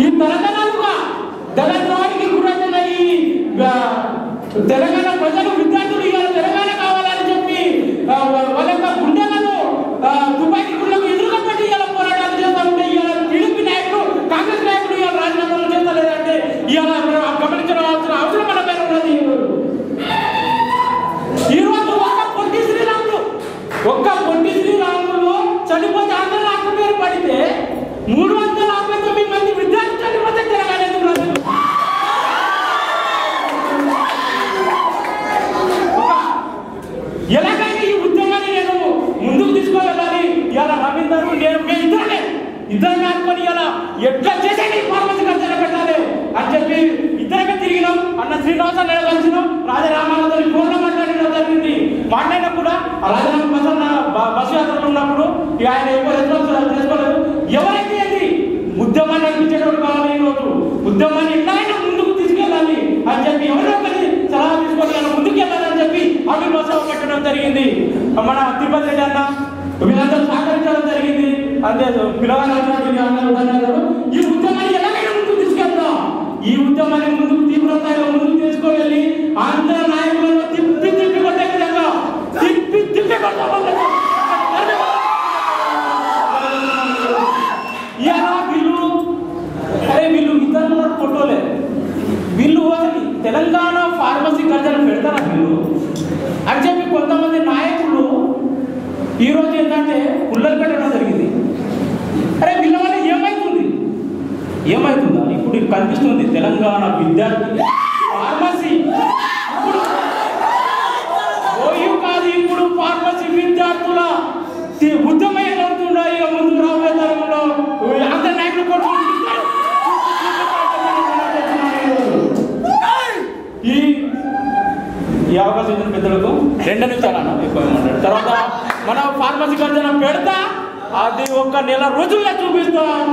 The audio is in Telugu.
ఈ తరతరాలుగా దళద్రోహానికి గురైన ఈ తెలంగాణ ప్రజలు విద్యార్థులు ఇవాళ తెలంగాణ కావాలని చెప్పి వాళ్ళ యొక్క గుండెలను తుపాకీ గుండెలకు ఎదురుగా పెట్టి ఇవాళ పోరాటాలు చేస్తూ ఉంటే ఇవాళ టీడీపీ నాయకులు కాంగ్రెస్ నాయకులు ఇవాళ రాజీనామాలు చేస్తలేదంటే ఇవాళ గమనించవలసిన అవసరం మన పైన ఉన్నది. ఈరోజు ఒక్క పొట్టి శ్రీరాములు చనిపోతే ఆంధ్ర రాష్ట్ర పేరు పడితే 359 మంది విద్యార్థులు చనిపోతే తెలంగాణ ఎందుకు రాదు? ఎలాగైనా ఈ ఉద్యమాన్ని నేను ముందుకు తీసుకువెళ్ళాలి. ఇలా రవీందర్ నేను ఇద్దరం అనుకొని ఇలా ఎట్లా చేసేది ఫార్మసీ ఖర్చు పెట్టాలి అని చెప్పి ఇద్దరమే తిరిగినాం. అన్న శ్రీనివాసన్ కలిసినాం, రాజరామాలతో ఫోన్లో మాట్లాడడం జరిగింది. మాట్లాడినా కూడా బస్సు యాత్రలు ఉన్నప్పుడు ఇక ఆయన ఎక్కువ రెస్పాన్స్ చేసుకోలేదు. ఎవరైతే అది ఉద్యమాన్ని నడిపించేటప్పుడు కావాలి, ఈరోజు ఉద్యమాన్ని ఎట్లయినా ముందుకు తీసుకెళ్ళాలి అని చెప్పి ఎవరో ఒకరి సలహా తీసుకొని అలా ముందుకు వెళ్ళాలని చెప్పి అభిమోత్సవం పెట్టడం జరిగింది. మన తిరుపతి రెడ్డి అన్న వీళ్ళందరూ సహకరించడం జరిగింది. అంతే పిల్లవాళ్ళు ఈ ఉద్యమాన్ని ఎలాగైనా ముందుకు తీసుకెళ్తాం. ఈ ఉద్యమాన్ని ముందుకు తీవ్రస్థాయిలో ముందుకు తీసుకువెళ్ళి ఆంధ్ర నాయకులను తిప్పి కొట్టే విధంగా తిప్పి కొడతాం. వీళ్ళు ఇతరుల ఫోటోలే, వీళ్ళు అసలు తెలంగాణ ఫార్మసీ ఖర్చులు పెడతారా వీళ్ళు అని చెప్పి కొంతమంది నాయకులు ఈరోజు ఏంటంటే పుల్లలు పెట్టడం జరిగింది. అరే వీళ్ళ వల్ల ఏమవుతుందా ఇప్పుడు కనిపిస్తుంది. తెలంగాణ విద్యార్థి ఫార్మసీ ఇప్పుడు కాదు, ఇప్పుడు ఫార్మసీ విద్యార్థుల ఉద్యమం ఏమవుతుందో ఇక ముందు రాబోయే తరంలో అందరి నాయకులు కొట్టుకుంటున్నారు. ఈ అవకాశం ఇచ్చిన పెద్దలకు 2 నిమిషాలు ఎక్కువ మాట్లాడు. తర్వాత మన ఫార్మసీ ఖర్చు పెడతా అది 1 నెల రోజుల్లో చూపిస్తాం.